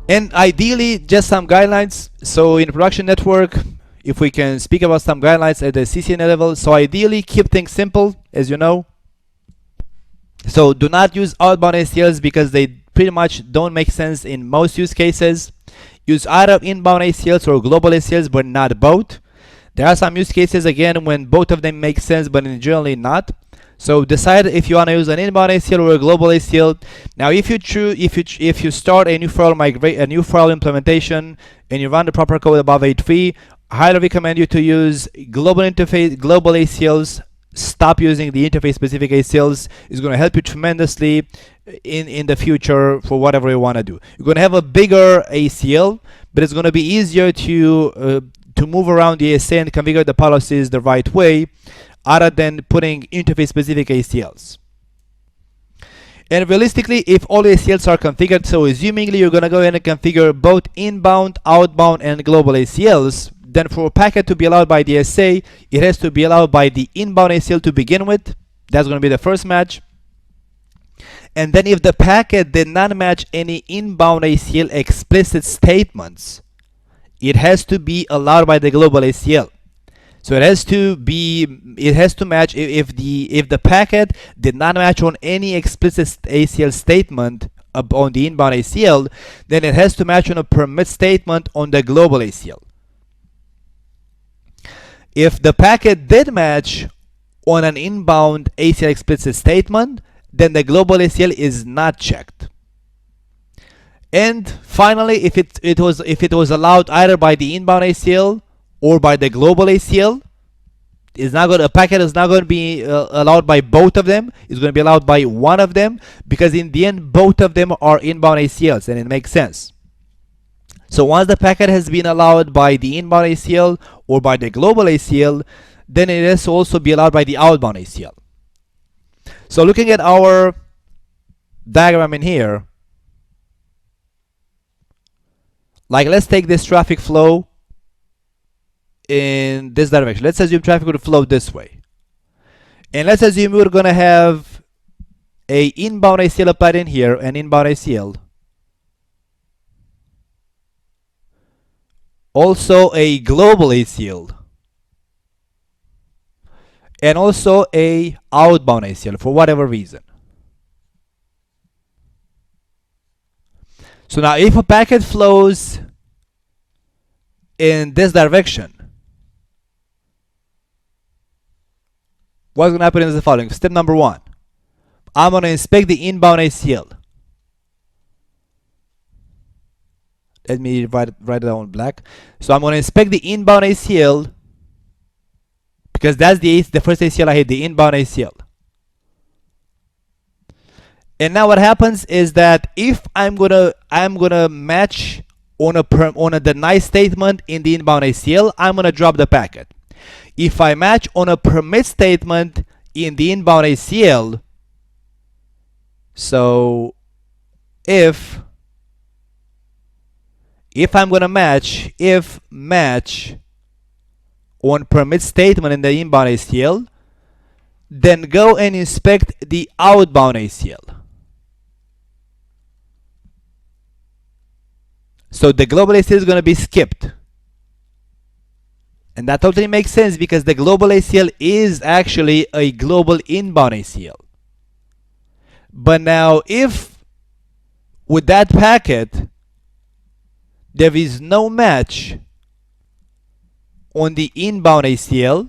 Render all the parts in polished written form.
And ideally, just some guidelines. So in production network, if we can speak about some guidelines at the CCNA level, so ideally keep things simple, as you know. So do not use outbound ACLs because they pretty much don't make sense in most use cases. Use either inbound ACLs or global ACLs, but not both. There are some use cases again when both of them make sense, but generally not. So decide if you want to use an inbound ACL or a global ACL. Now, if you start a new firewall implementation and you run the proper code above 8.3, I highly recommend you to use global ACLs. Stop using the interface specific ACLs. It's going to help you tremendously in the future for whatever you want to do. You're going to have a bigger ACL, but it's going to be easier to move around the ASA and configure the policies the right way, other than putting interface specific ACLs. And realistically, if all ACLs are configured, so assumingly you're going to go ahead and configure both inbound, outbound, and global ACLs, then for a packet to be allowed by the ASA, it has to be allowed by the inbound ACL to begin with. That's going to be the first match. And then if the packet did not match any inbound ACL explicit statements, it has to be allowed by the global ACL. So it has to match if the packet did not match on any explicit ACL statement on the inbound ACL, then it has to match on a permit statement on the global ACL. If the packet did match on an inbound ACL explicit statement, then the global ACL is not checked. And finally, if it was allowed either by the inbound ACL or by the global ACL, a packet is not going to be allowed by both of them. It's going to be allowed by one of them, because in the end both of them are inbound ACLs, and it makes sense. So once the packet has been allowed by the inbound ACL or by the global ACL, then it has to also be allowed by the outbound ACL. So looking at our diagram in here, like let's take this traffic flow in this direction. Let's assume traffic would flow this way. And let's assume we're going to have a inbound ACL applied in here, an inbound ACL. Also a global ACL. And also a outbound ACL for whatever reason. So now if a packet flows in this direction, what's going to happen is the following. Step number one, I'm going to inspect the inbound ACL. Let me write it down in black. So I'm going to inspect the inbound ACL, because that's the first ACL I hit, the inbound ACL. And now what happens is that if I'm gonna match on a deny statement in the inbound ACL, I'm gonna drop the packet. If I match on a permit statement in the inbound ACL, so if I'm gonna match on permit statement in the inbound ACL, then go and inspect the outbound ACL. So the global ACL is going to be skipped. And that totally makes sense, because the global ACL is actually a global inbound ACL. But now if with that packet there is no match on the inbound ACL,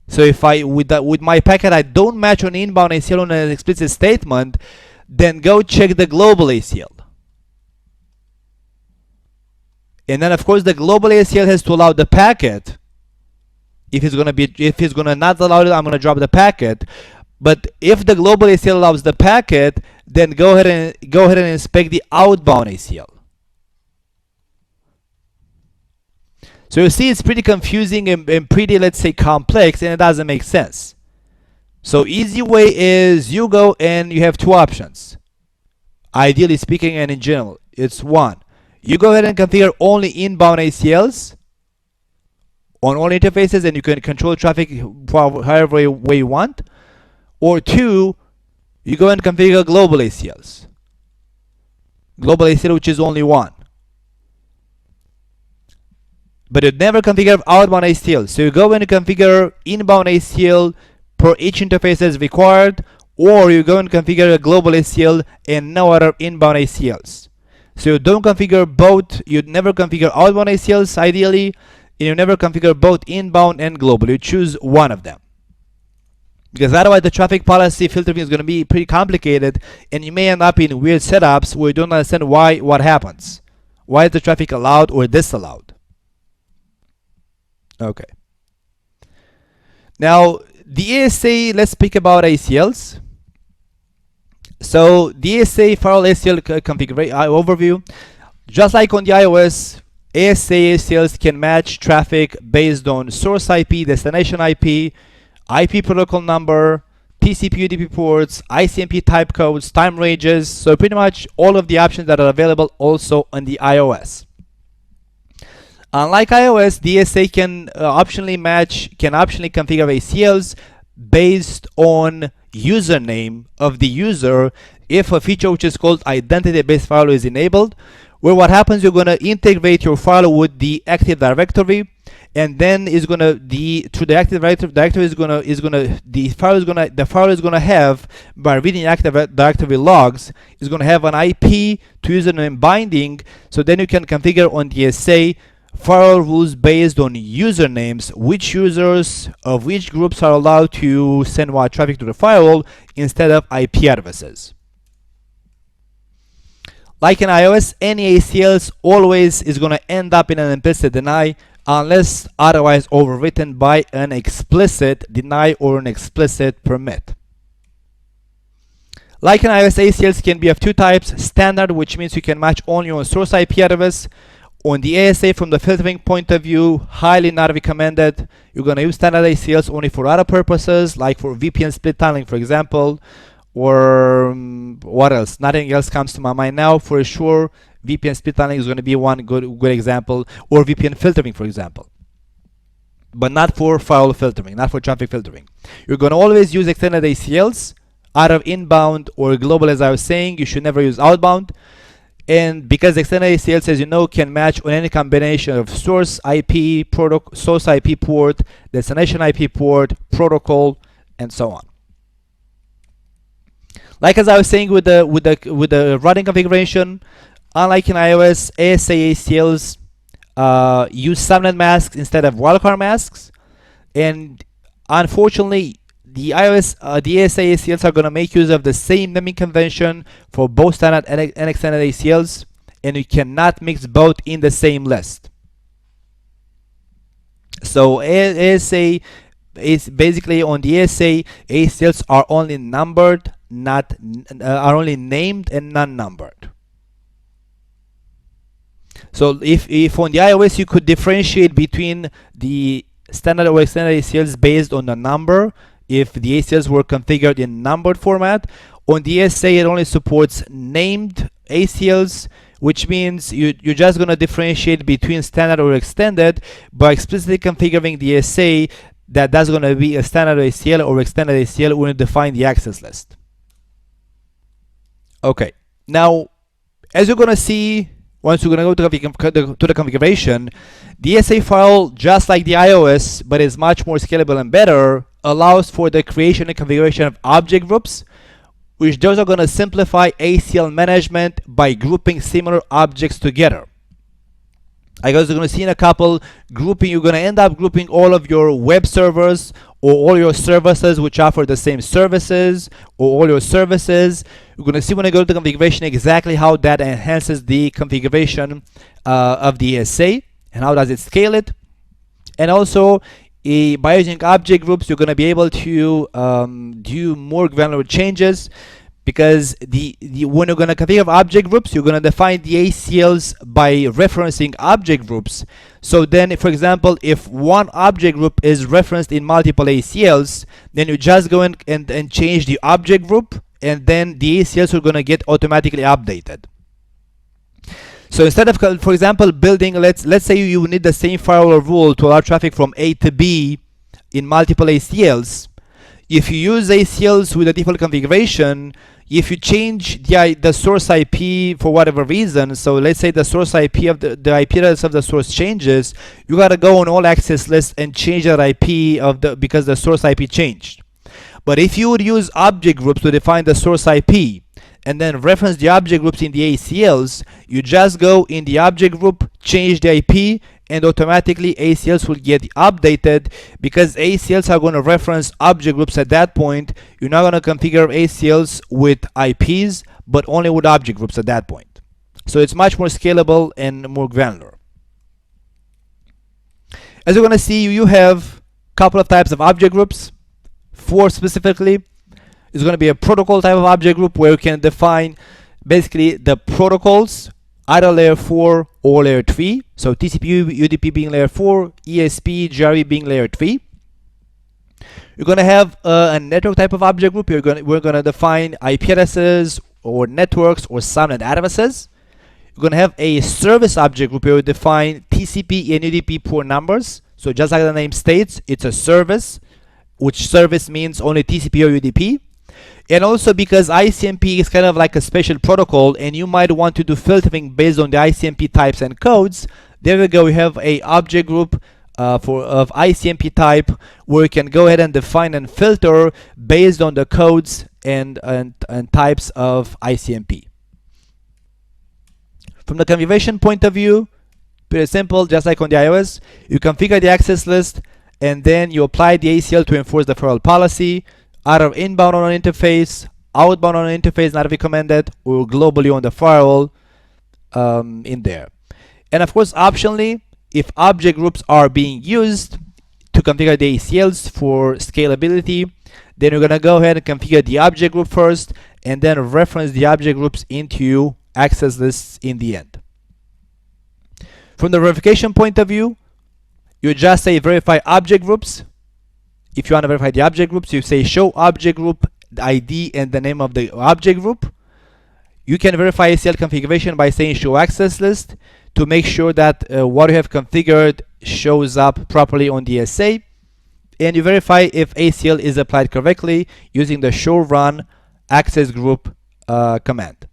so if with my packet I don't match on inbound ACL on an explicit statement, then go check the global ACL. And then of course the global ACL has to allow the packet. If it's gonna not allow it, I'm gonna drop the packet. But if the global ACL allows the packet, then go ahead and inspect the outbound ACL. So you see, it's pretty confusing and pretty, let's say, complex, and it doesn't make sense. So easy way is you go and you have two options. Ideally speaking, and in general, it's one. You go ahead and configure only inbound ACLs, on all interfaces, and you can control traffic however way you want. Or 2, you go and configure global ACLs. Global ACL, which is only one. But you never configure outbound ACL. So you go and configure inbound ACL per each interface as required, or you go and configure a global ACL and no other inbound ACLs. So you don't configure both. You never configure outbound ACLs ideally, and you never configure both inbound and global. You choose one of them, because otherwise the traffic policy filtering is going to be pretty complicated, and you may end up in weird setups where you don't understand what happens. Why is the traffic allowed or disallowed? Okay. Now the ASA, let's speak about ACLs. So the ASA firewall ACL configuration overview, just like on the iOS, ASA ACLs can match traffic based on source IP, destination IP, IP protocol number, TCP UDP ports, ICMP type codes, time ranges. So pretty much all of the options that are available also on the iOS. Unlike iOS, the ASA can optionally configure ACLs based on username of the user if a feature which is called identity-based firewall is enabled, where what happens, you're going to integrate your firewall with the Active Directory, and then through the Active Directory the firewall is gonna have, by reading Active Directory logs, is gonna have an IP to username binding. So then you can configure on the ASA firewall rules based on usernames, which users of which groups are allowed to send what traffic to the firewall instead of IP addresses. Like in iOS, any ACLs always is going to end up in an implicit deny unless otherwise overwritten by an explicit deny or an explicit permit. Like in iOS, ACLs can be of two types: standard, which means you can match only on source IP address. On the ASA, from the filtering point of view, highly not recommended. You're going to use standard ACLs only for other purposes, like for VPN split tunneling, for example, or what else? Nothing else comes to my mind now. For sure, VPN split tunneling is going to be one good example, or VPN filtering, for example. But not for firewall filtering, not for traffic filtering. You're going to always use extended ACLs, either inbound or global. As I was saying, you should never use outbound. And because extended ACLs, as you know, can match on any combination of source IP, source IP port, destination IP port, protocol, and so on. Like as I was saying with the routing configuration, unlike in iOS, ASA ACLs use subnet masks instead of wildcard masks, and unfortunately, the ASA ACLs are going to make use of the same naming convention for both standard and extended ACLs, and you cannot mix both in the same list. So ASA is basically, on the ASA, ACLs are only numbered, are only named and non-numbered. So if on the iOS you could differentiate between the standard or extended ACLs based on the number, if the ACLs were configured in numbered format, on the ASA it only supports named ACLs, which means you're just going to differentiate between standard or extended by explicitly configuring the ASA that that's going to be a standard ACL or extended ACL when you define the access list. Okay, now as you're going to see, once you're going to go to the configuration, the ASA file, just like the iOS, but is much more scalable and better, allows for the creation and configuration of object groups, which those are going to simplify ACL management by grouping similar objects together. I guess you're going to see in a couple, you're going to end up grouping all of your web servers or all your services which offer the same services, or all your services. You're going to see when I go to the configuration exactly how that enhances the configuration of the ASA and how does it scale it. And also, by using object groups, you're going to be able to do more granular changes, because when you're going to configure object groups, you're going to define the ACLs by referencing object groups. So then, for example, if one object group is referenced in multiple ACLs, then you just go in and change the object group, and then the ACLs are going to get automatically updated. So instead of, for example, building, let's say you need the same firewall rule to allow traffic from A to B in multiple ACLs. If you use ACLs with a default configuration, if you change the source IP for whatever reason, so let's say the source IP of the IP address of the source changes, you gotta go on all access lists and change that IP because the source IP changed. But if you would use object groups to define the source IP and then reference the object groups in the ACLs, you just go in the object group, change the IP, and automatically ACLs will get updated, because ACLs are going to reference object groups at that point. You're not going to configure ACLs with IPs, but only with object groups at that point. So it's much more scalable and more granular. As you're going to see, you have a couple of types of object groups. 4 specifically is going to be a protocol type of object group, where you can define basically the protocols, either layer 4 or layer 3. So TCP, UDP being layer 4, ESP, GRE being layer 3. You're going to have a network type of object group. We're going to define IP addresses or networks or subnet addresses. You're going to have a service object group where we define TCP and UDP port numbers. So just like the name states, it's a service, which service means only TCP or UDP. And also because ICMP is kind of like a special protocol, and you might want to do filtering based on the ICMP types and codes, there we go, we have a object group of ICMP type, where you can go ahead and define and filter based on the codes and types of ICMP. From the configuration point of view, pretty simple, just like on the iOS. You configure the access list, and then you apply the ACL to enforce the firewall policy, either inbound on an interface, outbound on an interface not recommended, or globally on the firewall in there. And of course, optionally, if object groups are being used to configure the ACLs for scalability, then you're going to go ahead and configure the object group first, and then reference the object groups into access lists in the end. From the verification point of view, you just say verify object groups. If you want to verify the object groups, you say show object group ID and the name of the object group. You can verify ACL configuration by saying show access list to make sure that what you have configured shows up properly on the ASA. And you verify if ACL is applied correctly using the show run access group command.